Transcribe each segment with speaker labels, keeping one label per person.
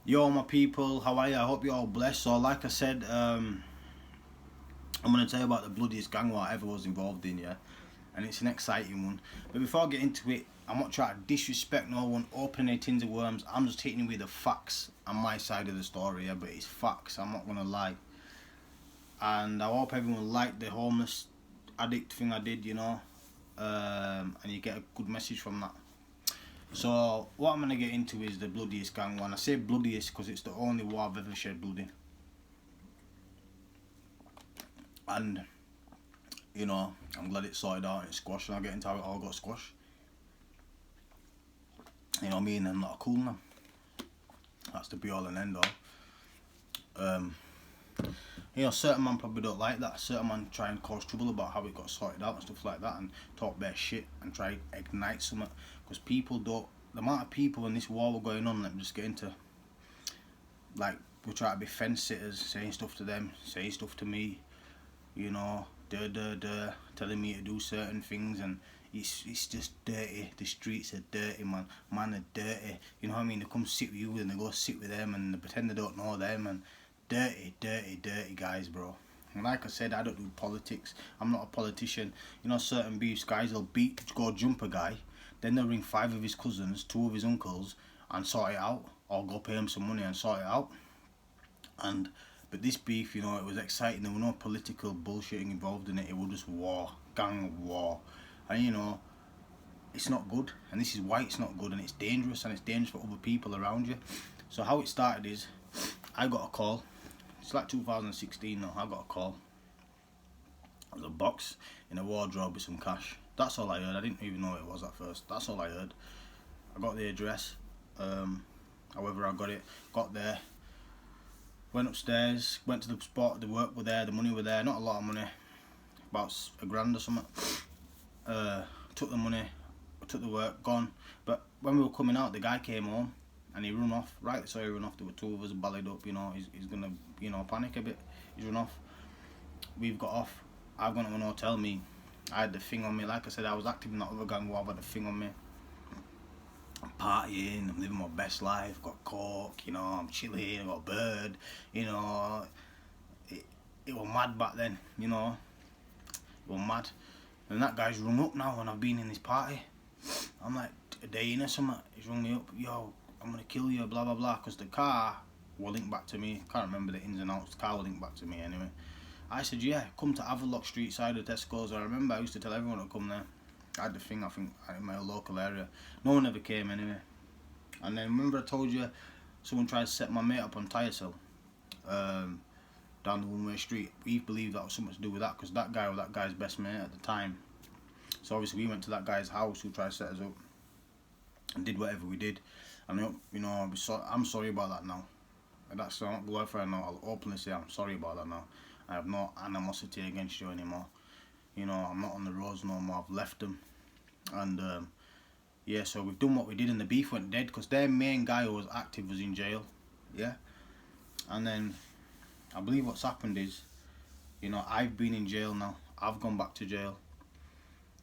Speaker 1: Yo, my people, how are you? I hope you're all blessed. So, like I said, I'm gonna tell you about the bloodiest gang war I ever was involved in, yeah, and it's an exciting one. But before I get into it, I'm not trying to disrespect no one, opening their tins of worms. I'm just hitting you with the facts on my side of the story, yeah. But it's facts. I'm not gonna lie, and I hope everyone liked the homeless addict thing I did, and you get a good message from that. So what I'm gonna get into is the bloodiest gang one. I say bloodiest because it's the only war I've ever shed blood in, and I'm glad it's sorted out and it's squashed. And I'll get into how it all got squashed. You know what I mean? I'm not cool now. That's the be all and end all. Um, certain man probably don't like that. Certain man try and cause trouble about how it got sorted out and stuff like that, and talk bare shit and try to ignite something. Because people don't. The amount of people in this war were going on. Let me just get into. Like, we try to be fence sitters, saying stuff to them, saying stuff to me. Telling me to do certain things, and it's just dirty. The streets are dirty, man. Man are dirty. You know what I mean? They come sit with you and they go sit with them and they pretend they don't know them, and dirty, dirty, dirty guys, bro. And like I said, I don't do politics. I'm not a politician. Certain beefs guys will go jump a guy, then they'll ring 5 of his cousins, 2 of his uncles, and sort it out, or go pay him some money and sort it out. And but this beef, it was exciting. There were no political bullshitting involved in it. It was just war, gang war, and it's not good. And this is why it's not good, and it's dangerous, and it's dangerous for other people around you. So how it started is, I got a call. It's like 2016 now. I got a call. It was a box in a wardrobe with some cash. That's all I heard. I didn't even know what it was at first. That's all I heard. I got the address. However, I got it. Got there. Went upstairs, went to the spot, the work were there, the money were there, not a lot of money, about £1,000 or something. Took the money, took the work, gone. But when we were coming out, the guy came home and he run off. Right, so he run off. There were 2 of us ballied up, he's gonna, panic a bit. He's run off. We've got off. I've gone to an hotel, me. I had the thing on me. Like I said, I was active in that other gang war, I've had the thing on me. I'm partying, I'm living my best life, got coke, I'm chilling, I got a bird, it was mad back then, it was mad. And that guy's rung up now and I've been in this party. I'm like, a day in or something, he's rung me up, yo, I'm gonna kill you, blah blah blah, because the car will link back to me. Can't remember the ins and outs, the car will link back to me anyway. I said, yeah, come to Havelock Street side of Tesco's. I remember I used to tell everyone to come there. I had the thing, I think, in my local area. No one ever came anyway. And then remember I told you someone tried to set my mate up on Tyresell, down the one-way street. We believed that was something to do with that, because that guy was that guy's best mate at the time. So obviously we went to that guy's house who tried to set us up and did whatever we did. And I'm sorry about that now. And that's not glorified now. I'll openly say I'm sorry about that now. I have no animosity against you anymore. I'm not on the roads no more. I've left them, and yeah. So we've done what we did, and the beef went dead because their main guy who was active was in jail, yeah. And then I believe what's happened is, I've been in jail now. I've gone back to jail,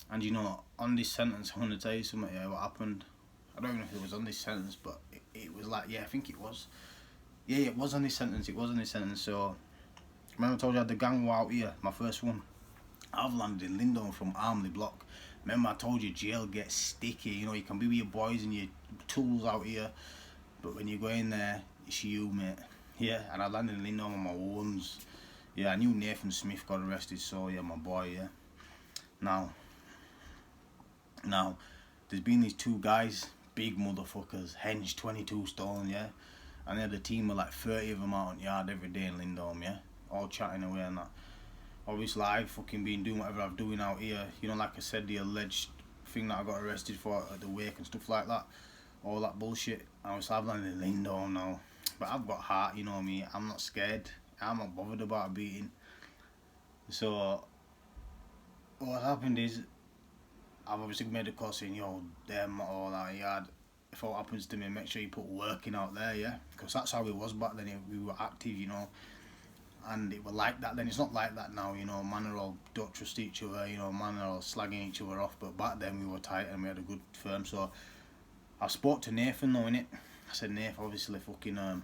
Speaker 1: and on this sentence, I want to tell you something. Yeah, what happened? I don't know if it was on this sentence, but it was like, yeah, I think it was. Yeah, it was on this sentence. It was on this sentence. So remember I told you I had the gang war out here, my first one. I've landed in Lindon from Armley Block. Remember I told you jail gets sticky, you can be with your boys and your tools out here, but when you go in there, it's you, mate. Yeah, and I landed in Lindon on my ones. Yeah, I knew Nathan Smith got arrested, so yeah, my boy, yeah. Now, there's been these 2 guys, big motherfuckers, hench 22 stone, yeah. And they had a team of like 30 of them out on yard every day in Lindon, yeah. All chatting away and that. Obviously I've fucking been doing whatever I'm doing out here, like I said, the alleged thing that I got arrested for at the wake and stuff like that, all that bullshit. Obviously I've landed in Lindon now, but I've got heart, you know me, I'm not scared, I'm not bothered about a beating. So what happened is, I've obviously made a call saying, yo, them, all that yard, if what happens to me, make sure you put working out there, yeah, because that's how it was back then. We were active, and it was like that then. It's not like that now, man are all don't trust each other, man are all slagging each other off, but back then we were tight and we had a good firm. So I spoke to Nathan though, innit, I said, Nath, obviously fucking I'm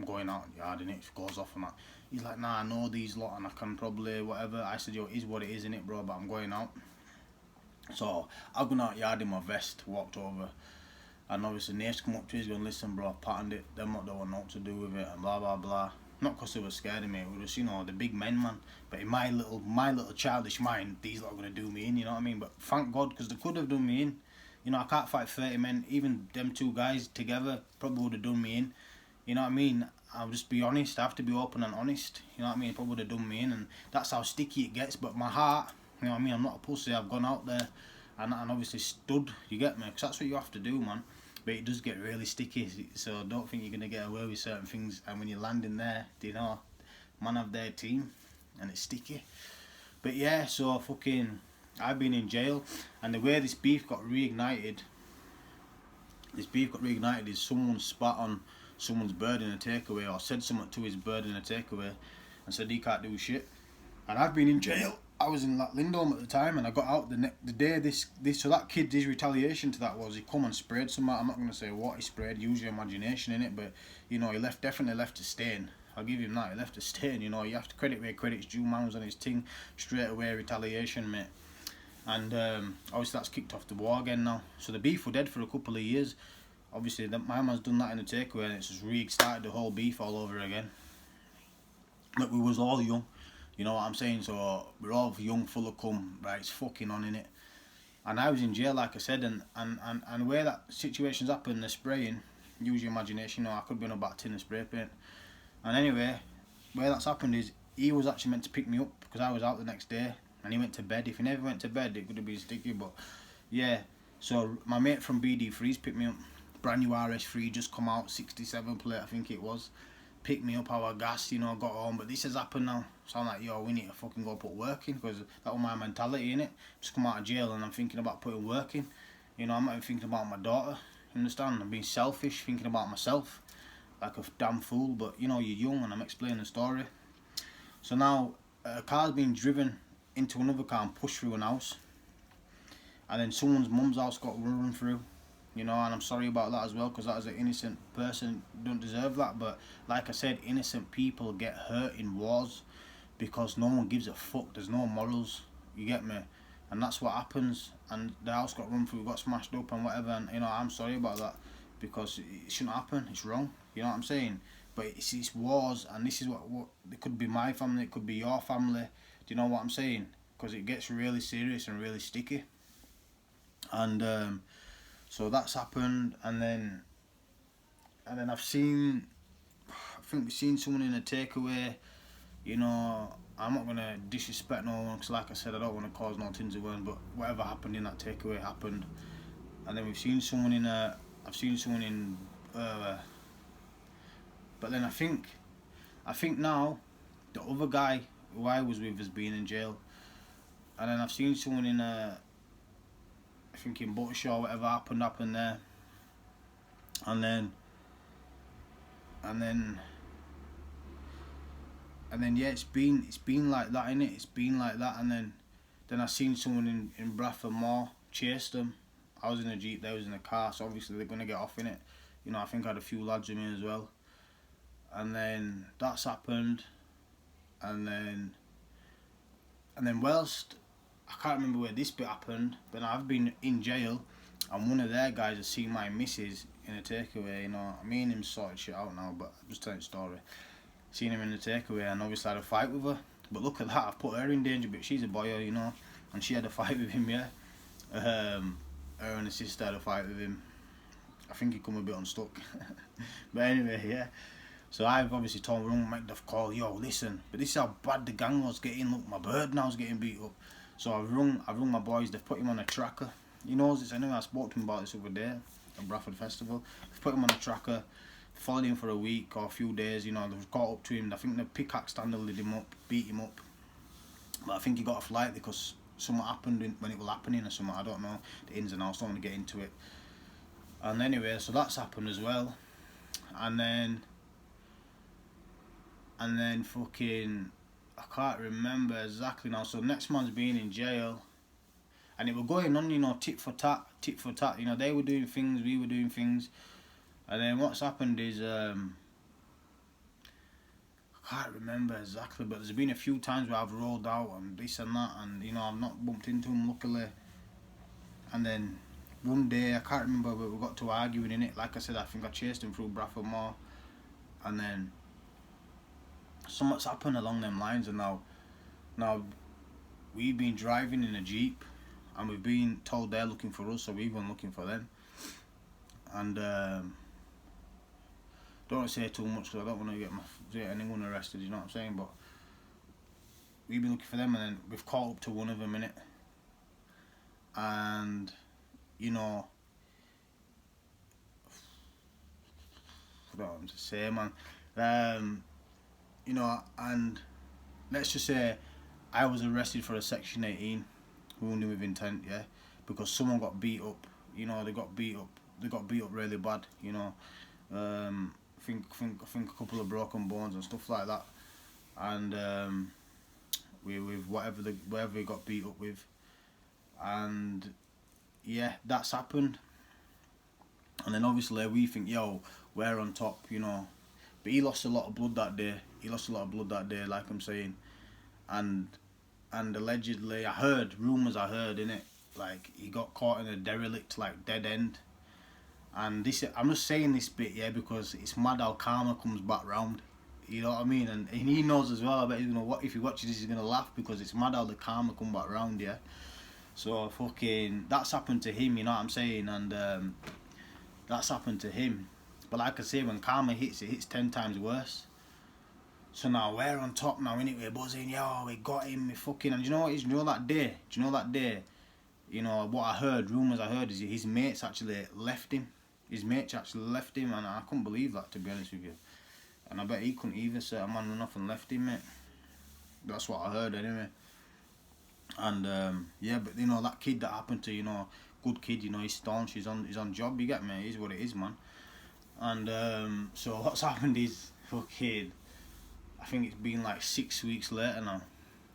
Speaker 1: going out in the yard, innit? It goes off and that. He's like, nah, I know these lot and I can probably whatever. I said, yo, it is what it is, innit, bro, but I'm going out. So I've gone out yard in my vest, walked over, and obviously Nate's come up to us going, listen bro, I've patterned it, them not know what to do with it, and blah blah blah. Not because they were scared of me, it was just, you know, the big men, man. But in my little childish mind, these lot are going to do me in, you know what I mean? But thank God, because they could have done me in. You know, I can't fight 30 men, even them two guys together probably would have done me in. You know what I mean? I'll just be honest, I have to be open and honest. You know what I mean? It probably would have done me in, and that's how sticky it gets. But my heart, you know what I mean? I'm not a pussy, I've gone out there and obviously stood, you get me? Because that's what you have to do, man. But it does get really sticky, so I don't think you're going to get away with certain things. And when you land in there, you know, man have their team, and it's sticky. But yeah, so fucking, I've been in jail, and the way this beef got reignited is someone spat on someone's bird in a takeaway, or said something to his bird in a takeaway, and said he can't do shit. And I've been in jail. I was in like Lindholm at the time, and I got out the day this so that kid, his retaliation to that was he come and sprayed something. I'm not gonna say what he sprayed. Use your imagination in it, but you know he definitely left a stain. I'll give him that. He left a stain. You know, you have to credit where credit's due. Man was on his ting straight away, retaliation, mate. And obviously that's kicked off the war again now. So the beef were dead for a couple of years. Obviously my man's done that in the takeaway, and it's just restarted the whole beef all over again. But we was all young. You know what I'm saying? So we're all young, full of cum, right? It's fucking on, innit? And I was in jail, like I said, and where that situation's happened, the spraying, use your imagination. You know, I could be on about a tin of spray paint. And anyway, where that's happened is he was actually meant to pick me up because I was out the next day, and he went to bed. If he never went to bed, it could have been sticky. But yeah, so my mate from BD3's picked me up. Brand new RS3 just come out, 67 plate, I think it was. Picked me up, our gas, you know, got home, but this has happened now. So I'm like, yo, we need to fucking go put work in, because that was my mentality, innit? Just come out of jail and I'm thinking about putting work in. You know, I'm not even thinking about my daughter, you understand? I'm being selfish, thinking about myself, like a damn fool, but you know, you're young and I'm explaining the story. So now, a car's being driven into another car and pushed through an house. And then someone's mum's house got run through. You know, and I'm sorry about that as well, because that is an innocent person, don't deserve that. But like I said, innocent people get hurt in wars because no one gives a fuck. There's no morals, you get me? And that's what happens. And the house got run through, got smashed up and whatever, and you know, I'm sorry about that, because it shouldn't happen. It's wrong, you know what I'm saying? But it's wars, and this is what it could be my family, it could be your family. Do you know what I'm saying? Because it gets really serious and really sticky. And so that's happened, and then I think we've seen someone in a takeaway. You know, I'm not gonna disrespect no one, because like I said, I don't want to cause no tins of one, but whatever happened in that takeaway happened. And then we've seen someone in but then I think now the other guy who I was with has been in jail, and then I've seen someone in I think in Buttershaw, whatever happened there. And then yeah, it's been like that, innit? It's been like that. And then I seen someone in Bradford Moor, chased them. I was in a Jeep, they was in a car, so obviously they're gonna get off in it. You know, I think I had a few lads with me as well. And then that's happened, and then whilst I can't remember where this bit happened, but I've been in jail, and one of their guys has seen my missus in a takeaway. You know, me and him sorted shit out now, but I'm just telling the story. Seen him in the takeaway, and obviously I had a fight with her. But look at that, I've put her in danger, but she's a boy, you know, and she had a fight with him, yeah. Her and her sister had a fight with him. I think he come a bit unstuck. But anyway, yeah. So I've obviously told him, make the call, yo, listen. But this is how bad the gang was getting. Look, my bird now's getting beat up. So I've rung my boys, they've put him on a tracker. He knows this anyway, I spoke to him about this other day at Bradford Festival. They've put him on a tracker, followed him for a week or a few days, you know, they've caught up to him. I think the pickaxe handled him up, beat him up. But I think he got off lightly because something happened when it was happening or something, I don't know. The ins and outs, don't want to get into it. And anyway, so that's happened as well. And then fucking, I can't remember exactly now. So next man's being in jail, and it was going on, you know, tit for tat, you know, they were doing things, we were doing things, And then what's happened is, I can't remember exactly, but there's been a few times where I've rolled out and this and that, and you know, I've not bumped into him luckily. And then one day, I can't remember, but we got to arguing in it. Like I said, I think I chased him through Bradford Moor, and then something's happened along them lines, and now we've been driving in a Jeep, and we've been told they're looking for us, so we've been looking for them. And don't want to say too much because I don't want to get anyone arrested, you know what I'm saying, but we've been looking for them, and then we've caught up to one of them in it. And you know, I don't know what to say, man. You know, and let's just say I was arrested for a Section 18 wounding with intent, yeah, because someone got beat up. You know, they got beat up really bad. You know, I think a couple of broken bones and stuff like that, and with whatever he got beat up with, and yeah, that's happened. And then obviously we think, yo, we're on top, you know, but he lost a lot of blood that day. Like I'm saying, and allegedly, I heard innit, like he got caught in a derelict, like dead end. And this, I'm just saying this bit, yeah, because it's mad how karma comes back round. You know what I mean? And he knows as well. I bet he's gonna, if he watches this, he's gonna laugh, because it's mad how the karma come back round, yeah. So fucking, that's happened to him, you know what I'm saying? And that's happened to him. But like I say, when karma hits, it hits 10 times worse. So now we're on top now, innit? We're buzzing, yo, we got him, we fucking, and you know what is? Do you know that day? You know what I heard? Rumours I heard is his mates actually left him. And I couldn't believe that, to be honest with you. And I bet he couldn't either, so a man run off and left him, mate. That's what I heard anyway. And yeah, but you know, that kid that happened to, you know, good kid, you know, he's staunch, he's on job, you get me? It is what it is, man. And so what's happened is, fucking, I think it's been like 6 weeks later now,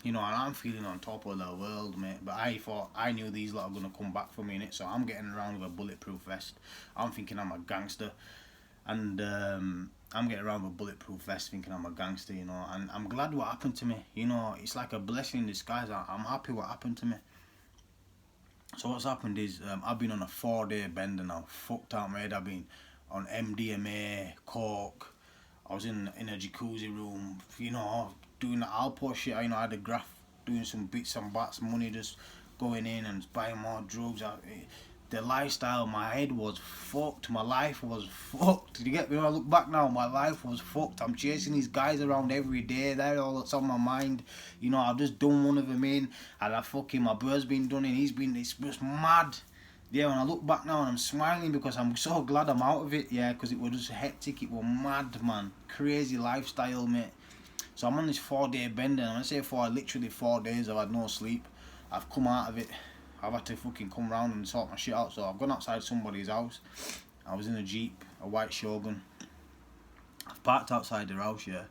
Speaker 1: you know, and I'm feeling on top of the world, mate. But I knew these lot are gonna come back for me, innit? So I'm getting around with a bulletproof vest. I'm thinking I'm a gangster, and I'm getting around with a bulletproof vest, thinking I'm a gangster, you know. And I'm glad what happened to me, you know. It's like a blessing in disguise. I'm happy what happened to me. So what's happened is, I've been on a 4-day bender now, fucked out my head. I've been on MDMA, coke. I was in a jacuzzi room, you know, doing the Alpo shit. You know, I had a graph, doing some bits and bats, money just going in and buying more drugs. The lifestyle, my head was fucked, my life was fucked. Did you get me? When I look back now, my life was fucked. I'm chasing these guys around every day. They're all that's on my mind. You know, I've just done one of them in, and my brother's been done in. It's just mad. Yeah, when I look back now, and I'm smiling because I'm so glad I'm out of it, yeah, because it was just hectic, it was mad, man. Crazy lifestyle, mate. So I'm on this 4-day bender, and when I say literally 4 days, I've had no sleep. I've come out of it. I've had to fucking come round and sort my shit out, so I've gone outside somebody's house. I was in a Jeep, a white Shogun. I've parked outside their house, yeah,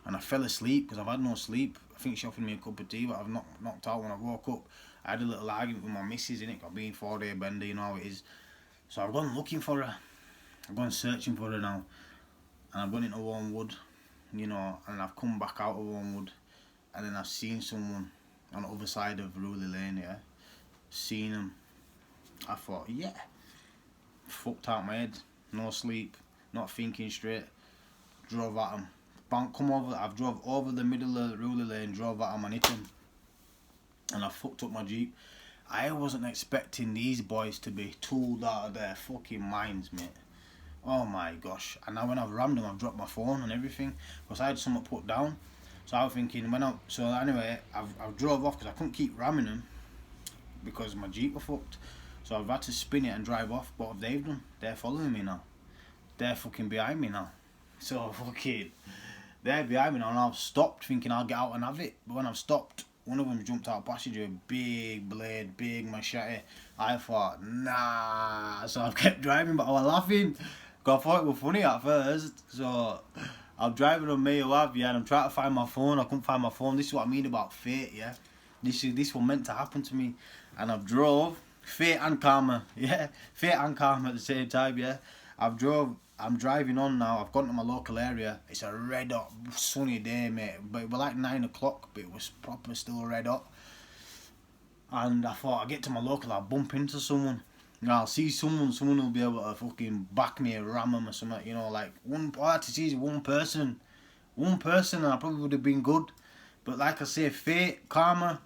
Speaker 1: and I fell asleep because I've had no sleep. I think she offered me a cup of tea, but I've knocked out when I woke up. I had a little argument with my missus, innit, got being 4-day bender, you know how it is. So I've gone looking for her. I've gone searching for her now. And I've gone into Wormwood, you know, and I've come back out of Wormwood. And then I've seen someone on the other side of Ruley Lane, yeah. Seen him. I thought, yeah. Fucked out my head. No sleep. Not thinking straight. Drove at him. I've drove over the middle of Ruley Lane, drove at him and hit him. And I fucked up my Jeep. I wasn't expecting these boys to be tooled out of their fucking minds, mate. Oh my gosh. And now when I've rammed them, I've dropped my phone and everything, because I had something put down. So I was thinking, so anyway, I've drove off because I couldn't keep ramming them because my Jeep was fucked. So I've had to spin it and drive off. But what they've done, they're following me now. They're fucking behind me now. So fucking, they're behind me now, and I've stopped thinking I'll get out and have it. But when I've stopped, one of them jumped out passenger, big blade, big machete. I thought, nah. So I've kept driving, but I was laughing, because I thought it was funny at first. So I'm driving on Mayo Ave, yeah, and I'm trying to find my phone. I couldn't find my phone. This is what I mean about fate, yeah. This was meant to happen to me. And I've drove, fate and karma, yeah. Fate and karma at the same time, yeah. I've drove I'm driving on now. I've gone to my local area. It's a red hot sunny day, mate. But it was like 9 o'clock, but it was proper still red hot. And I thought, I'll get to my local, I'll bump into someone. I'll see someone will be able to fucking back me or ram them or something, you know, like, all I had to see is one person, and I probably would have been good. But like I say, fate, karma,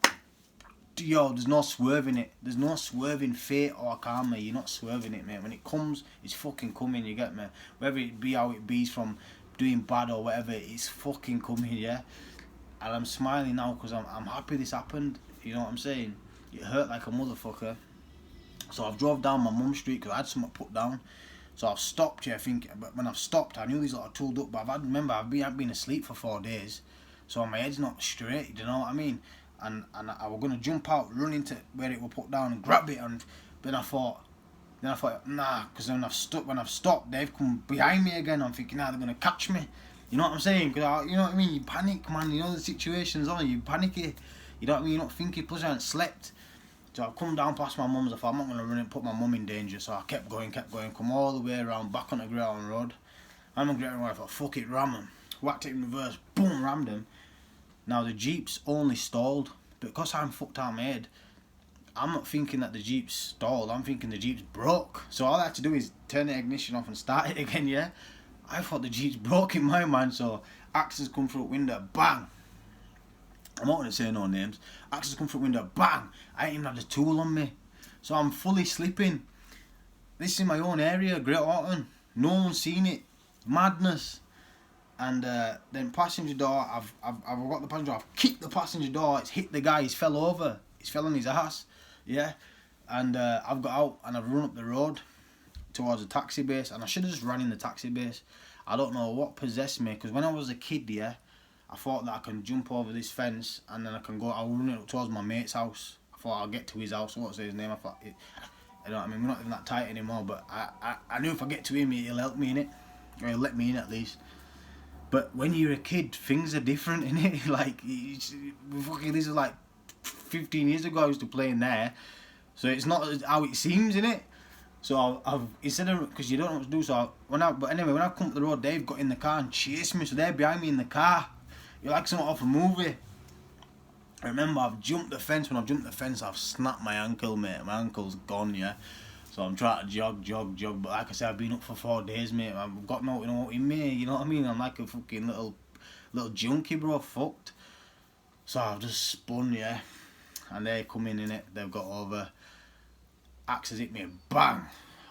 Speaker 1: yo, there's no swerving it. There's no swerving fate or karma. You're not swerving it, mate. When it comes, it's fucking coming, you get me? Whether it be how it be's from doing bad or whatever, it's fucking coming, yeah? And I'm smiling now because I'm happy this happened, you know what I'm saying? It hurt like a motherfucker. So I've drove down my mum's street because I had something put down. So I've stopped, yeah, I think. But when I've stopped, I knew these lot are tooled up. But I've been asleep for 4 days. So my head's not straight, you know what I mean? And I was going to jump out, run into where it was put down and grab it. And then I thought, nah, because when I've stopped, they've come behind me again. I'm thinking, nah, they're going to catch me. You know what I'm saying? Because, you know what I mean? You panic, man. You know the situation's on. You panic it. You know what I mean? You're not thinking, plus I haven't slept. So I've come down past my mum's. I thought, I'm not going to run and put my mum in danger. So I kept going, come all the way around, back on the Great Ormond Road. I'm on Great Ormond Road. I thought, fuck it, ram him. Whacked it in reverse, boom, rammed him. Now the Jeep's only stalled. But because I'm fucked out of my head, I'm not thinking that the Jeep's stalled. I'm thinking the Jeep's broke. So all I had to do is turn the ignition off and start it again, yeah? I thought the Jeep's broke in my mind. So Axes come through the window, bang. I'm not going to say no names. Axes come through the window, bang. I ain't even had the tool on me. So I'm fully slipping. This is my own area, Great Orton. No one's seen it. Madness. And then passenger door, I've got the passenger door. I've kicked the passenger door. It's hit the guy. He's fell over. He's fell on his ass. Yeah. And I've got out and I've run up the road towards the taxi base. And I should have just ran in the taxi base. I don't know what possessed me. Because when I was a kid, yeah, I thought that I can jump over this fence and then I'll run it up towards my mate's house. I thought I'll get to his house. What's his name? I thought, you know what I mean? We're not even that tight anymore. But I knew if I get to him, he'll help me in it. Or he'll let me in at least. But when you're a kid, things are different, innit? Like, this is like 15 years ago I used to play in there. So it's not how it seems, innit? So I've instead of, because you don't know what to do, so when I come up the road, they've got in the car and chased me. So they're behind me in the car. You're like something off a movie. I remember I've jumped the fence. When I've jumped the fence, I've snapped my ankle, mate. My ankle's gone, yeah. So I'm trying to jog. But like I said, I've been up for 4 days, mate. I've got no, in me, you know what I mean? I'm like a fucking little junkie, bro, fucked. So I've just spun, yeah. And they come in it. They've got over. Axes hit me, bang.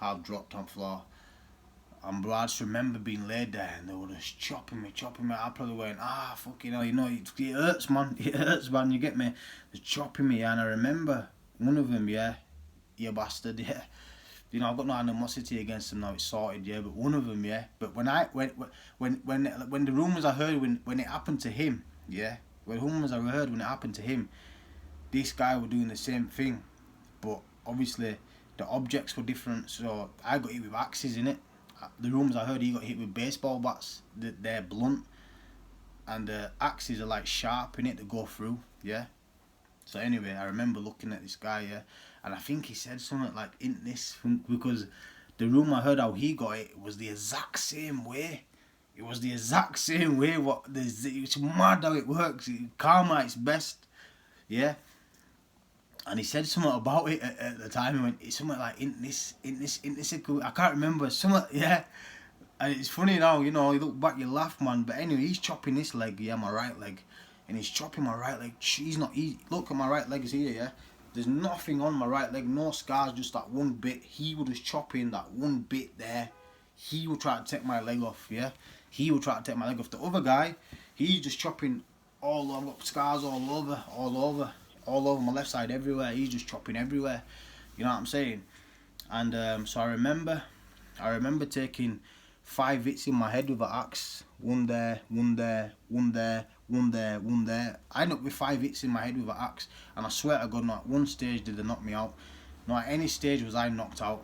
Speaker 1: I've dropped on the floor. And bro, I just remember being laid there and they were just chopping me. I probably went, fucking hell, it hurts, man. It hurts, man, you get me? They're chopping me, and I remember one of them, yeah, you bastard, yeah. I've got no animosity against them now, it's sorted, yeah, but one of them, yeah. But when the rumours I heard when it happened to him, yeah, this guy was doing the same thing, but obviously the objects were different, so I got hit with axes in it. The rumours I heard, he got hit with baseball bats. They're blunt, and the axes are like sharp in it to go through, yeah. So anyway, I remember looking at this guy, yeah, and I think he said something like, "Ain't this?" Because the rumour I heard how he got it was the exact same way. It was the exact same way. It's mad how it works. Karma at its best, yeah. And he said something about it at the time. He went, it's something like, ain't this I can't remember, something, yeah. And it's funny now, you look back, you laugh, man. But anyway, he's chopping this leg, yeah, my right leg. And he's chopping my right leg. Look at my right leg is here, yeah. There's nothing on my right leg, no scars, just that one bit. He was just chopping that one bit there. He will try to take my leg off, yeah. He will try to take my leg off. The other guy, he's just chopping all over, I've got scars all over my left side, everywhere. He's just chopping everywhere, you know what I'm saying? And so I remember taking 5 hits in my head with an axe. One there. I ended up with 5 hits in my head with an axe, and I swear to God, not at one stage did they knock me out. Not at any stage was I knocked out.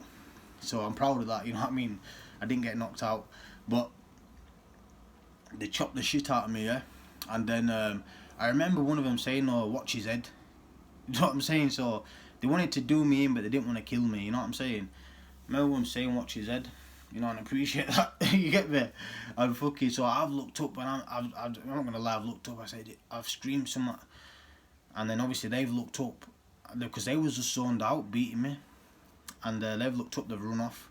Speaker 1: So I'm proud of that, you know what I mean? I didn't get knocked out, but they chopped the shit out of me, yeah. And then I remember one of them saying, "Oh, watch his head." You know what I'm saying? So they wanted to do me in, but they didn't want to kill me. You know what I'm saying? Remember them saying, "Watch his head." you know, and appreciate that. You get me? And fucking, so I've looked up, and I'm not gonna lie, I've looked up. I said I've screamed something, and then obviously they've looked up because they was just zoned out, beating me, and they've looked up, they've run off,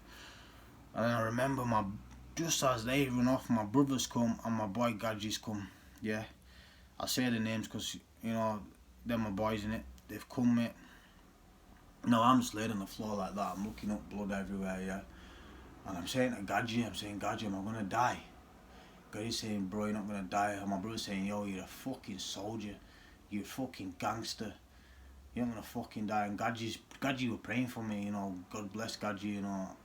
Speaker 1: and then I remember just as they run off, my brothers come and my boy Gadgets come. Yeah, I say the names because you know they're my boys in it. They've come, mate. No, I'm just laid on the floor like that. I'm looking up, blood everywhere. Yeah. And I'm saying to Gadget, am I gonna die? Gadget's saying, bro, you're not gonna die. And my brother's saying, yo, you're a fucking soldier. You're a fucking gangster. You're not gonna fucking die. And Gadget were praying for me, you know. God bless Gadget, you know.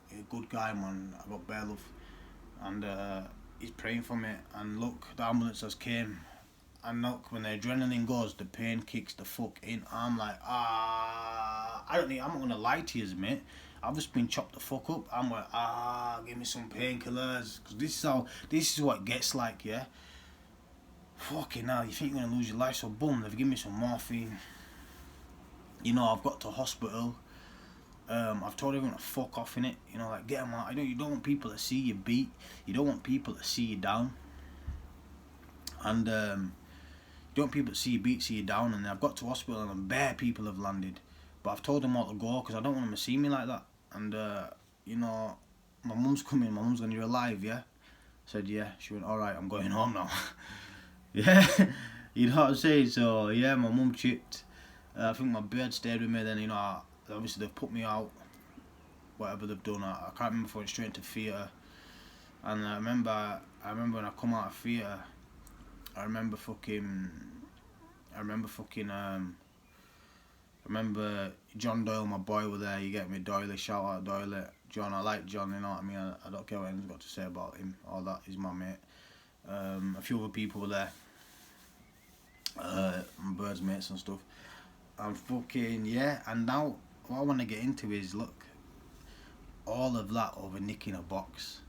Speaker 1: He's a good guy, man. I got bare love. And he's praying for me. And look, the ambulance has came. And look, when the adrenaline goes, the pain kicks the fuck in. I'm like, I'm not gonna lie to you, mate. I've just been chopped the fuck up. I'm like, give me some painkillers. Because this is what it gets like, yeah? Fucking hell, you think you're gonna lose your life, so boom, they've given me some morphine. You know, I've got to hospital. I've told everyone to fuck off in it. You know, like, get them out. You don't want people to see you beat. You don't want people to see you down. And, you don't want people to see you beat, see you down. And I've got to hospital and bare people have landed. But I've told them all to go because I don't want them to see me like that. And, you know, my mum's coming. My mum's going, you're alive, yeah? I said, yeah. She went, alright, I'm going home now. Yeah, you know what I'm saying? So, yeah, my mum chipped. I think my bird stayed with me. Then, you know, obviously they've put me out. Whatever they've done. I can't remember if I went straight into theatre. And I remember when I come out of theatre, I remember John Doyle, my boy, were there. You get me, Doyle, shout out Doyle. John, I like John, you know what I mean? I don't care what anyone's got to say about him. All that, he's my mate. A few other people were there. My birds mates and stuff. And fucking, yeah. And now, what I want to get into is, look, all of that over nicking a box.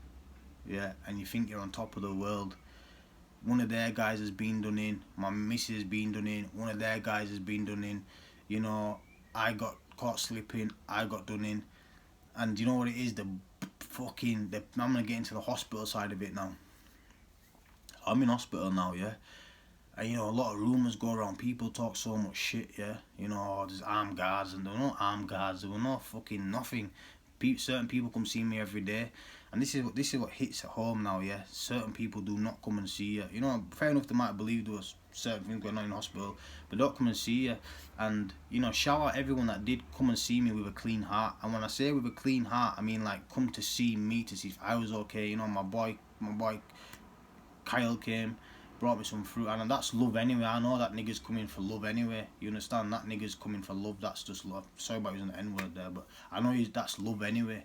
Speaker 1: Yeah, and you think you're on top of the world. One of their guys has been done in. My missus has been done in. One of their guys has been done in. You know, I got caught slipping. I got done in. And you know what it is? I'm going to get into the hospital side of it now. I'm in hospital now, yeah? And you know, a lot of rumours go around. People talk so much shit, yeah? You know, there's armed guards, and there were no armed guards. There were no fucking nothing. Certain people come see me every day. And this is what hits at home now, yeah? Certain people do not come and see you. You know, fair enough, they might have believed there was certain things going on in the hospital, but don't come and see you. And, you know, shout out everyone that did come and see me with a clean heart. And when I say with a clean heart, I mean, like, come to see me, to see if I was okay. You know, my boy Kyle came, brought me some fruit, and that's love anyway. I know that nigga's coming for love anyway. You understand? That nigga's coming for love. That's just love. Sorry about using the N-word there, but I know that's love anyway.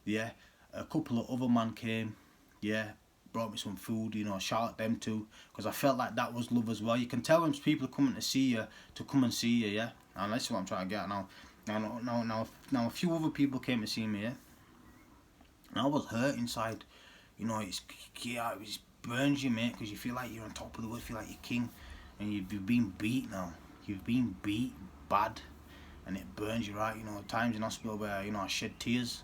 Speaker 1: Yeah. A couple of other men came. Yeah. Brought me some food. You know, shout out them too, because I felt like that was love as well. You can tell when people are coming to see you, to come and see you. Yeah. And that's what I'm trying to get at now. Now, a few other people came to see me. Yeah. And I was hurt inside. You know, it burns you, mate, because you feel like you're on top of the world, feel like you're king, and you've been beat now. You've been beat bad, and it burns you, right? You know, times in hospital where, you know, I shed tears,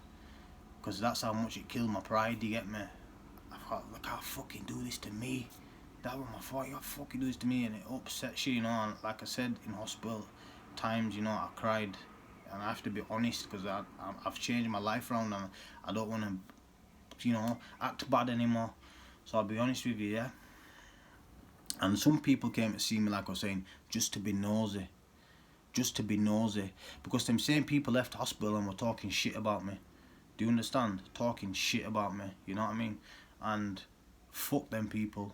Speaker 1: because that's how much it killed my pride, you get me? I thought, I can't fucking do this to me. That was my fault, you can't fucking do this to me, and it upsets you, you know. And like I said, in hospital times, you know, I cried, and I have to be honest, because I've changed my life around, and I don't want to, you know, act bad anymore. So I'll be honest with you, yeah. And some people came to see me, like I was saying, just to be nosy. Just to be nosy. Because them same people left hospital and were talking shit about me. Do you understand? Talking shit about me. You know what I mean? And fuck them people.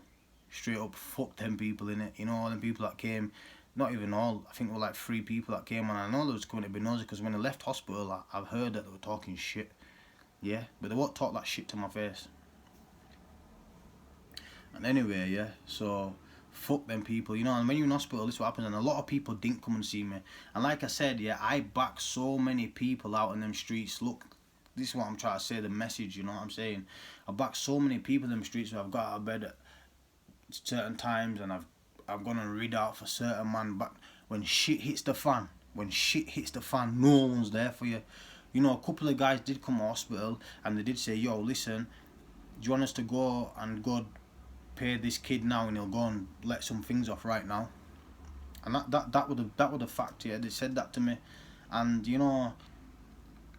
Speaker 1: Straight up, fuck them people, innit? You know, all them people that came, not even all, I think there were like 3 people that came, and I know they was coming to be nosy, because when I left hospital, I've heard that they were talking shit. Yeah? But they won't talk that shit to my face. And anyway, yeah, so fuck them people, you know. And when you're in hospital, this is what happens. And a lot of people didn't come and see me. And like I said, yeah, I back so many people out in them streets. Look, this is what I'm trying to say, the message, you know what I'm saying. I back so many people in them streets where I've got out of bed at certain times, and I've gone and read out for certain man. But when shit hits the fan, no one's there for you. You know, a couple of guys did come to hospital and they did say, yo, listen, do you want us to go pay this kid now and he'll go and let some things off right now? And that would have fact, yeah. They said that to me, and you know,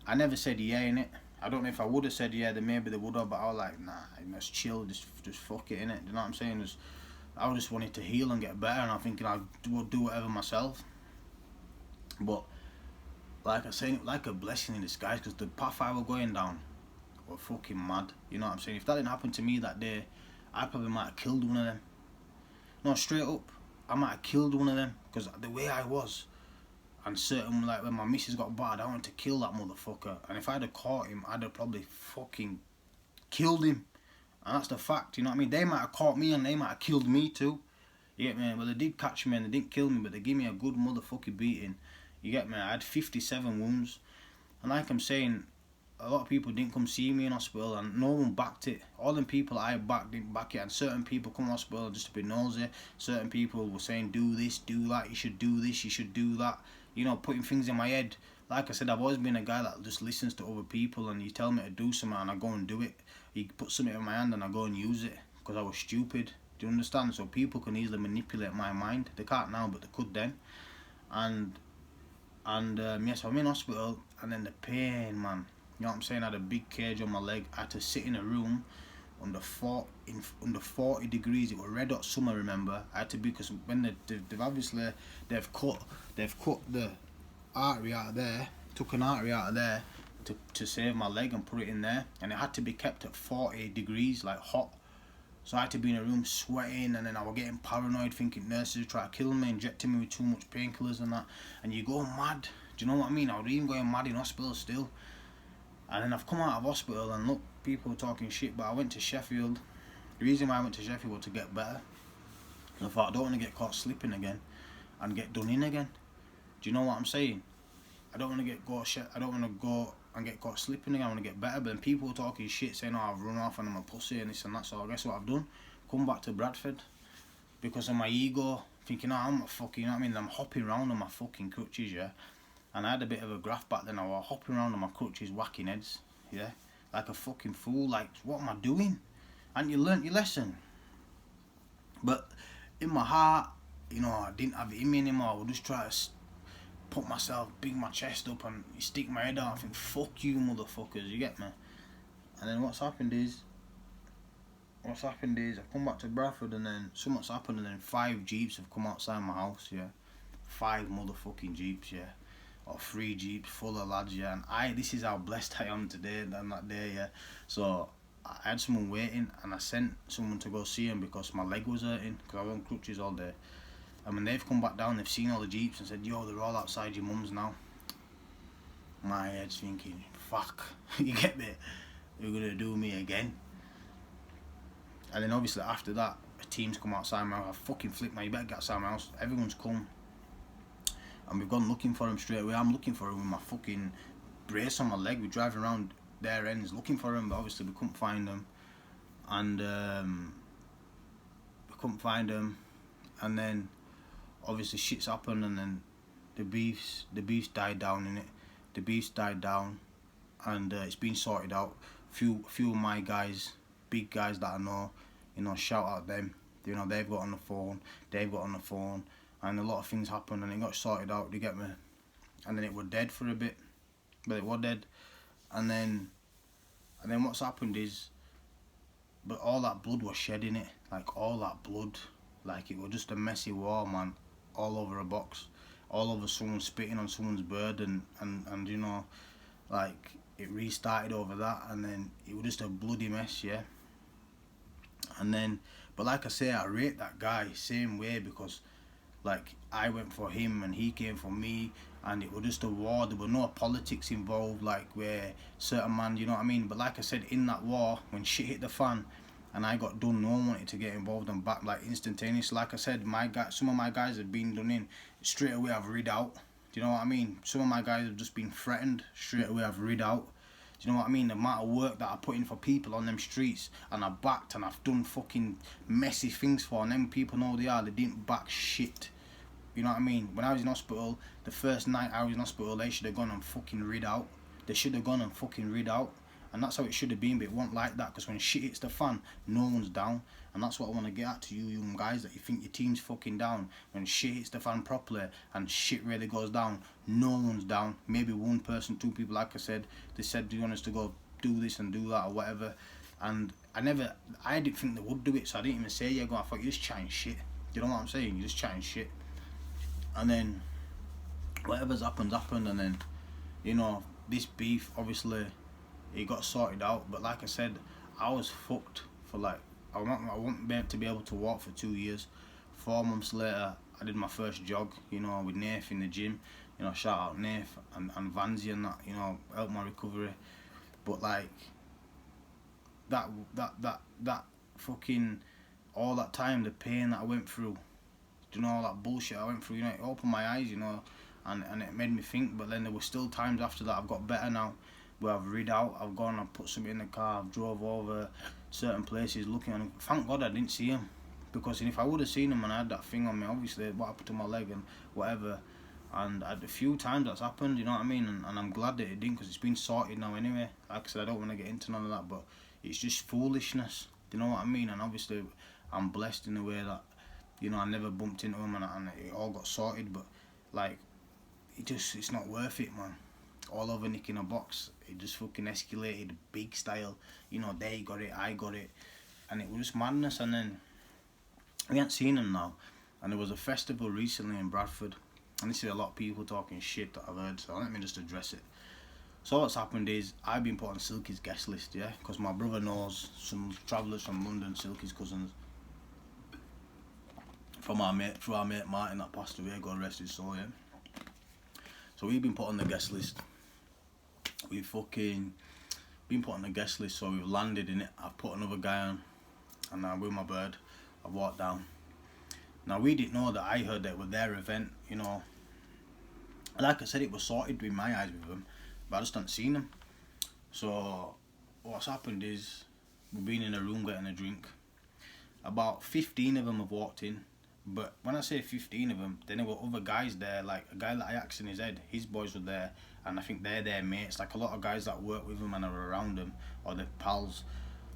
Speaker 1: I never said yeah in it. I don't know if I would have said yeah, then maybe they would have, but I was like, nah, let's chill, just fuck it in it. You know what I'm saying? I just wanted to heal and get better, and I'm thinking I'll do whatever myself. But like I say, like a blessing in disguise, because the path I were going down were fucking mad. You know what I'm saying? If that didn't happen to me that day, I probably might have killed one of them. No, straight up, I might have killed one of them, because the way I was, and certain, like when my missus got bad, I wanted to kill that motherfucker, and if I'd have caught him, I'd have probably fucking killed him, and that's the fact, you know what I mean? They might have caught me and they might have killed me too, you get me? Well, they did catch me and they didn't kill me, but they gave me a good motherfucking beating, you get me? I had 57 wounds, and like I'm saying, a lot of people didn't come see me in hospital and no one backed it. All them people I backed didn't back it, and certain people come to hospital just to be nosy. Certain people were saying, do this, do that, you should do this, you should do that. You know, putting things in my head. Like I said, I've always been a guy that just listens to other people, and you tell me to do something and I go and do it. You put something in my hand and I go and use it because I was stupid. Do you understand? So people can easily manipulate my mind. They can't now, but they could then. And yes, I'm in hospital, and then the pain, man. You know what I'm saying? I had a big cage on my leg. I had to sit in a room under 40 degrees. It was red hot summer, remember? I had to be, because when they've obviously cut the artery out of there, took an artery out of there to save my leg and put it in there, and it had to be kept at 40 degrees, like hot. So I had to be in a room sweating, and then I was getting paranoid, thinking nurses would try to kill me, injecting me with too much painkillers and that, and you go mad. Do you know what I mean? I was even going mad in hospital still. And then I've come out of hospital and look, people were talking shit, but I went to Sheffield. The reason why I went to Sheffield was to get better. I thought, I don't want to get caught slipping again and get done in again. Do you know what I'm saying? I don't want to go and get caught slipping again. I want to get better. But then people were talking shit, saying, oh, I've run off and I'm a pussy and this and that. So I guess what I've done? Come back to Bradford because of my ego, thinking, oh, I'm a fucking, you know what I mean? I'm hopping around on my fucking crutches, yeah. And I had a bit of a graft back then. I was hopping around on my crutches, whacking heads, yeah, like a fucking fool. Like, what am I doing? And you learnt your lesson. But in my heart, you know, I didn't have it in me anymore. I would just try to put myself, big my chest up and stick my head out and think, fuck you motherfuckers, you get me? And then what's happened is I've come back to Bradford, and then something's happened, and then 5 jeeps have come outside my house, yeah. 5 motherfucking jeeps, yeah. Or 3 jeeps full of lads, yeah. And this is how blessed I am today than that day, yeah. So I had someone waiting, and I sent someone to go see him because my leg was hurting, because I was on crutches all day. And when they've come back down, they've seen all the jeeps and said, yo, they're all outside your mum's now. My head's thinking, fuck, you get me? You're gonna do me again. And then obviously after that, a team's come outside my house. I fucking flipped my, you better get outside my house. Everyone's come. And we've gone looking for him straight away. I'm looking for him with my fucking brace on my leg. We're driving around their ends looking for him, but obviously we couldn't find him. And we couldn't find him. And then obviously shit's happened, and then the beefs died down in it. The beefs died down, and it's been sorted out. Few of my guys, big guys that I know, you know, shout out them. You know, they've got on the phone. They've got on the phone. And a lot of things happened, and it got sorted out, you get me? And then it was dead for a bit, but it was dead. And then what's happened is, but all that blood was shed in it, like all that blood, like it was just a messy war, man, all over a box, all over someone spitting on someone's bird, and you know, like it restarted over that, and then it was just a bloody mess, yeah. And then, but like I say, I rate that guy same way, because like I went for him and he came for me, and it was just a war. There were no politics involved, like where certain man, you know what I mean? But like I said, in that war, when shit hit the fan and I got done, no one wanted to get involved and back like instantaneous. Like I said, some of my guys have been done in straight away. I've rid out. Do you know what I mean? Some of my guys have just been threatened straight away. I've rid out. Do you know what I mean? The amount of work that I put in for people on them streets, and I backed, and I've done fucking messy things for, and them people know they are. They didn't back shit. You know what I mean? When I was in hospital, the first night I was in hospital, they should have gone and fucking rid out. they should have gone and fucking rid out. And that's how it should have been, but it wasn't like that, because when shit hits the fan, no one's down. And that's what I want to get at to you young guys, that you think your team's fucking down. When shit hits the fan properly and shit really goes down, no one's down. Maybe one person, two people, like I said, they said, do you want us to go do this and do that or whatever. And I didn't think they would do it, so I didn't even say yeah, go. I thought, you're just chatting shit. You know what I'm saying? You're just chatting shit. And then, whatever's happened, and then, you know, this beef, obviously, it got sorted out. But like I said, I was fucked for like, I won't be able to be able to walk for 2 years. 4 months later, I did my first jog, you know, with Nath in the gym. You know, shout out Nath and Vanzi and that, you know, helped my recovery. But like, that fucking, all that time, the pain that I went through, you know, all that bullshit I went through, you know, it opened my eyes, you know, and it made me think. But then there were still times after that, I've got better now, where I've read out, I've gone, I've put something in the car, I've drove over certain places looking, and thank God I didn't see him, because if I would have seen him and I had that thing on me, obviously what happened to my leg and whatever, and a few times that's happened, you know what I mean, and I'm glad that it didn't, because it's been sorted now anyway. Like I said, I don't want to get into none of that, but it's just foolishness, you know what I mean. And obviously I'm blessed in the way that, you know, I never bumped into him and it all got sorted, but like, it's not worth it, man. All over nicking a box, it just fucking escalated big style, you know, they got it, I got it, and it was just madness. And then we ain't seen him now, and there was a festival recently in Bradford, and this is a lot of people talking shit that I've heard, so let me just address it. So what's happened is, I've been put on Silky's guest list, yeah, because my brother knows some travellers from London, Silky's cousins, from our mate Martin that passed away, God rest his soul, yeah. So we've been put on the guest list. We've fucking been put on the guest list, so we've landed in it. I've put another guy on, and I'm with my bird. I've walked down. Now we didn't know that. I heard that it was their event, you know. Like I said, it was sorted in my eyes with them, but I just hadn't seen them. So what's happened is, we've been in a room getting a drink. About 15 of them have walked in, but when I say 15 of them, then there were other guys there, like a guy that I axed in his head, his boys were there, and I think they're their mates, like a lot of guys that work with them and are around them, or their pals,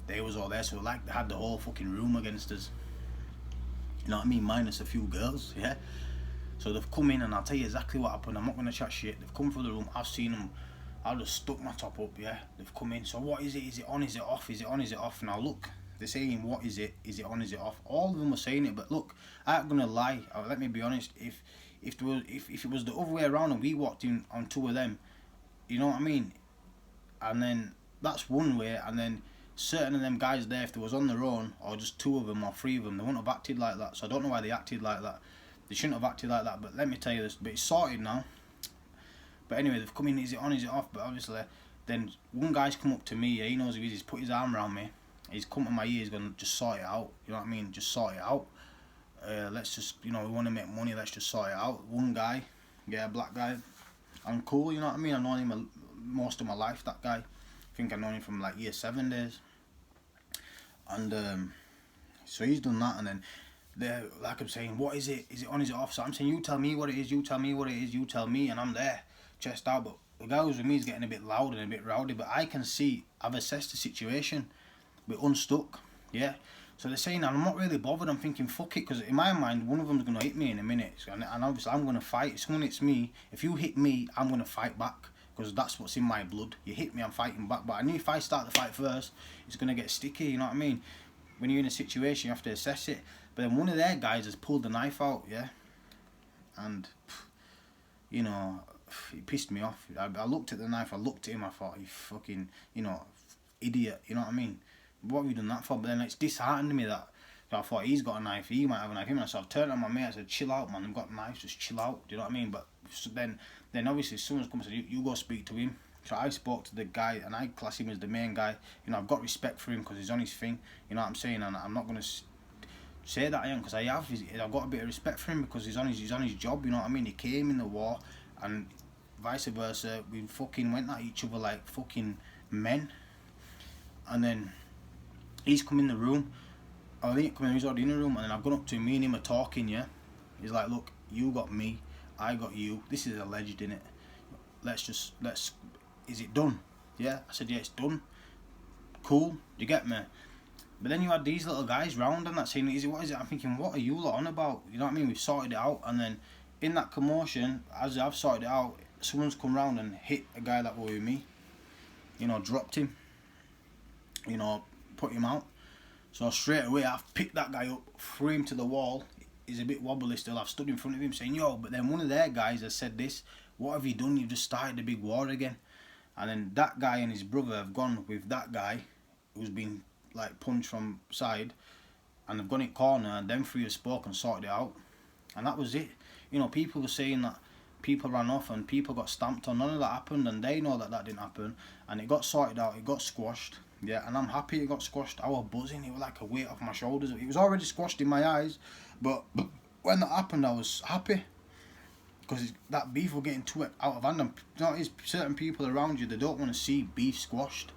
Speaker 1: they was all there, so like they had the whole fucking room against us, you know what I mean, minus a few girls, yeah. So they've come in, and I'll tell you exactly what happened, I'm not going to chat shit. They've come through the room, I've seen them, I just stuck my top up, yeah. They've come in, so what is it on, is it off, is it on, is it off? Now look, they're saying, what is it on, is it off? All of them were saying it, but look, I ain't gonna lie, let me be honest, if it was the other way around and we walked in on 2 of them, you know what I mean, and then that's one way, and then certain of them guys there, if they was on their own, or just 2 of them or 3 of them, they wouldn't have acted like that. So I don't know why they acted like that. They shouldn't have acted like that, but let me tell you this, but it's sorted now. But anyway, they've come in, is it on, is it off? But obviously, then one guy's come up to me, yeah, he knows who he is, he's put his arm around me, he's come to my ear, he's gonna just sort it out, you know what I mean, just sort it out. Let's just, you know, we want to make money, let's just sort it out. One guy, yeah, black guy, I'm cool, you know what I mean, I've known him most of my life, that guy. I think I've known him from like year 7 days. And so he's done that, and then they're, like I'm saying, what is it on, is it off? So I'm saying, you tell me what it is, you tell me what it is, you tell me, and I'm there, chest out. But the guy who's with me is getting a bit loud and a bit rowdy, but I can see, I've assessed the situation, we're unstuck, yeah. So they're saying, and I'm not really bothered, I'm thinking, fuck it, because in my mind, one of them's going to hit me in a minute, and obviously I'm going to fight. If someone hits me, if you hit me, I'm going to fight back, because that's what's in my blood. You hit me, I'm fighting back, but I knew if I start the fight first, it's going to get sticky, you know what I mean? When you're in a situation, you have to assess it. But then one of their guys has pulled the knife out, yeah, and, you know, it pissed me off. I looked at the knife, I looked at him, I thought, you fucking, you know, idiot, you know what I mean? What have you done that for? But then it's disheartened me that, I thought, he's got a knife, he might have a knife, and so I've turned on my mate, I said, chill out, man, I've got knives, just chill out, do you know what I mean? But so then obviously someone's come and said, you go speak to him. So I spoke to the guy, and I class him as the main guy. You know, I've got respect for him because he's on his thing, you know what I'm saying, and I'm not going to say that I am, because I've got a bit of respect for him because he's on his job, you know what I mean? He came in the war, and vice versa, we fucking went at each other like fucking men. And then he's come in the room, I think he's already in the room, and then I've gone up to him, me and him are talking, yeah. He's like, look, you got me, I got you, this is alleged, innit? is it done? Yeah, I said, yeah, it's done. Cool, you get me? But then you had these little guys round and that saying, what is it? I'm thinking, what are you lot on about? You know what I mean? We've sorted it out, and then in that commotion, as I've sorted it out, someone's come round and hit a guy that was with me. You know, dropped him. You know, put him out. So straight away, I've picked that guy up, threw him to the wall. He's a bit wobbly still. I've stood in front of him saying, yo, but then one of their guys has said this, what have you done? You've just started a big war again. And then that guy and his brother have gone with that guy who's been like punched from side, and they've gone in corner, and them three have spoke and sorted it out. And that was it. You know, people were saying that people ran off and people got stamped on. None of that happened, and they know that that didn't happen. And it got sorted out, it got squashed. Yeah, and I'm happy it got squashed. I was buzzing, it was like a weight off my shoulders. It was already squashed in my eyes, but when that happened, I was happy. Because that beef was getting too out of hand. And you know, it's certain people around you, they don't want to see beef squashed.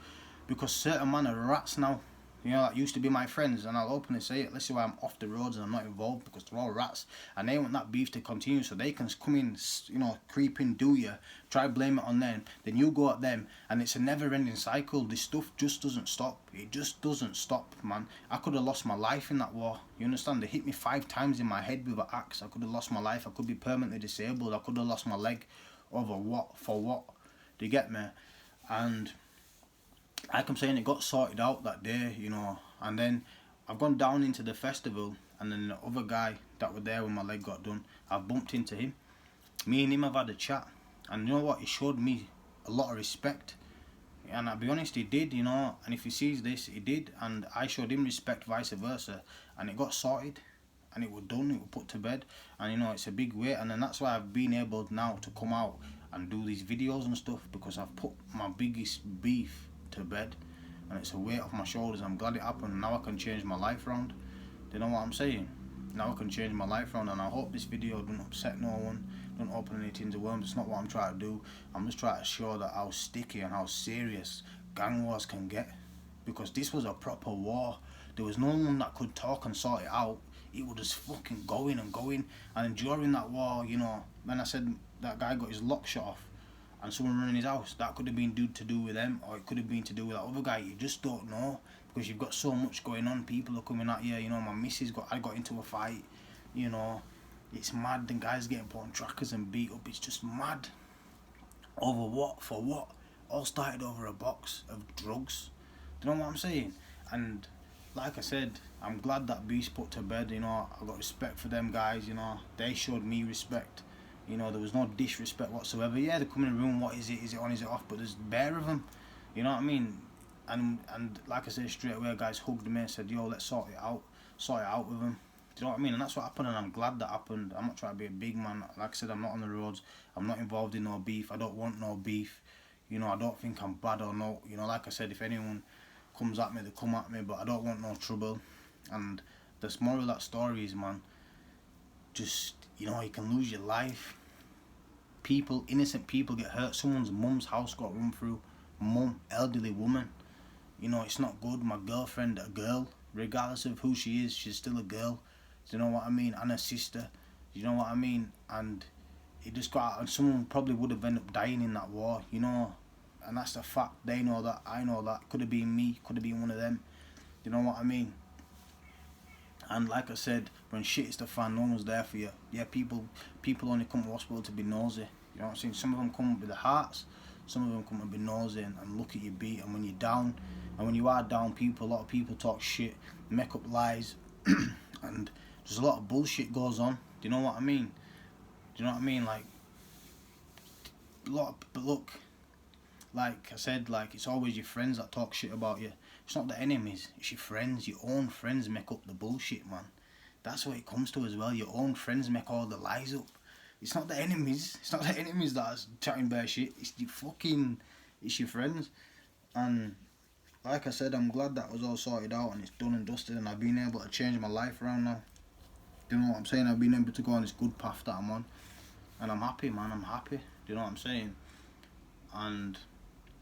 Speaker 1: Because certain man are rats now. You know, that used to be my friends, and I'll openly say it. This is why I'm off the roads and I'm not involved, because they're all rats, and they want that beef to continue, so they can come in, you know, creep in, do you, try blame it on them, then you go at them, and it's a never-ending cycle. This stuff just doesn't stop. It just doesn't stop, man. I could have lost my life in that war. You understand? They hit me 5 times in my head with an axe. I could have lost my life. I could be permanently disabled. I could have lost my leg. Over what? For what? Do you get me? And like I'm saying, it got sorted out that day, you know, and then I've gone down into the festival, and then the other guy that was there when my leg got done, I've bumped into him. Me and him have had a chat, and you know what, he showed me a lot of respect, and I'll be honest, he did, you know, and if he sees this, he did, and I showed him respect, vice versa, and it got sorted, and it was done, it was put to bed, and you know, it's a big weight, and then that's why I've been able now to come out and do these videos and stuff, because I've put my biggest beef to bed, and it's a weight off my shoulders. I'm glad it happened. Now I can change my life round. Do you know what I'm saying? Now I can change my life round, and I hope this video don't upset no one, don't open any tins of worms. It's not what I'm trying to do. I'm just trying to show that how sticky and how serious gang wars can get, because this was a proper war. There was no one that could talk and sort it out. It was just fucking going and going, and during that war, you know, when I said that guy got his lock shot off and someone running his house, that could have been to do with them, or it could have been to do with that other guy. You just don't know, because you've got so much going on. People are coming at you, you know, my missus I got into a fight, you know, it's mad. The guys getting put on trackers and beat up, it's just mad. Over what? For what? All started over a box of drugs. Do you know what I'm saying? And like I said, I'm glad that beast put to bed, you know. I got respect for them guys, you know, they showed me respect. You know, there was no disrespect whatsoever. Yeah, they come in the room, what is it? Is it on, is it off? But there's bare of them. You know what I mean? And like I said, straight away, guys hugged me and said, yo, let's sort it out with them. Do you know what I mean? And that's what happened, and I'm glad that happened. I'm not trying to be a big man. Like I said, I'm not on the roads. I'm not involved in no beef. I don't want no beef. You know, I don't think I'm bad or no. You know, like I said, if anyone comes at me, they come at me, but I don't want no trouble. And the moral of that story is, man, just, you know, you can lose your life. People, innocent people get hurt. Someone's mum's house got run through. Mum, elderly woman. You know, it's not good. My girlfriend, a girl, regardless of who she is, she's still a girl. Do you know what I mean? And a sister. You know what I mean? And it just got out, and someone probably would have ended up dying in that war, you know. And that's the fact. They know that. I know that. Could have been me. Could have been one of them. You know what I mean? And like I said, when shit is the fan, no one's there for you. Yeah, people only come to hospital to be nosy. You know what I'm saying? Some of them come with the hearts. Some of them come to be nosy and look at your beat. And when you're down, and when you are down, a lot of people talk shit, make up lies, and there's a lot of bullshit goes on. Do you know what I mean? Do you know what I mean? Like, but look, like I said, like, it's always your friends that talk shit about you. It's not the enemies, it's your friends. Your own friends make up the bullshit, man. That's what it comes to as well. Your own friends make all the lies up. It's not the enemies. It's not the enemies that's chatting bare shit. It's your friends. And like I said, I'm glad that was all sorted out and it's done and dusted, and I've been able to change my life around now. Do you know what I'm saying? I've been able to go on this good path that I'm on, and I'm happy, man. I'm happy. Do you know what I'm saying? And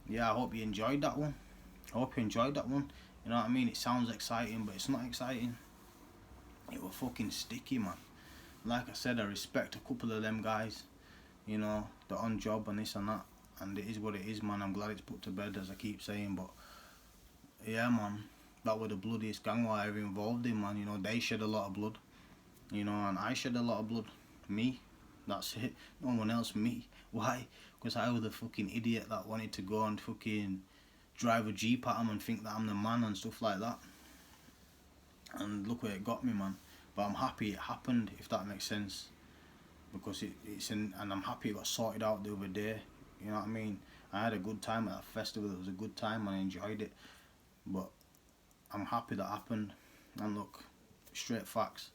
Speaker 1: yeah, I hope you enjoyed that one. You know what I mean? It sounds exciting, but it's not exciting. It was fucking sticky, man. Like I said, I respect a couple of them guys. You know, they're on job and this and that. and it is what it is, man. I'm glad it's put to bed, as I keep saying. But yeah, man, that was the bloodiest gang war I ever involved in, man. You know, they shed a lot of blood, you know, and I shed a lot of blood. Me, that's it. No one else. Me. Why? Because I was the fucking idiot that wanted to go and fucking drive a Jeep at them and think that I'm the man and stuff like that. And look where it got me, man. But I'm happy it happened, if that makes sense. Because and I'm happy it got sorted out the other day. You know what I mean? I had a good time at that festival. It was a good time and I enjoyed it. But I'm happy that happened. And look, straight facts.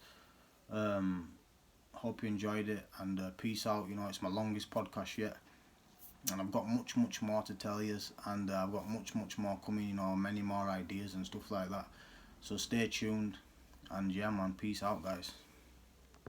Speaker 1: Hope you enjoyed it, and peace out. You know, it's my longest podcast yet, and I've got much more to tell you, and I've got much more coming. You know, many more ideas and stuff like that. So stay tuned, and yeah, man, peace out, guys.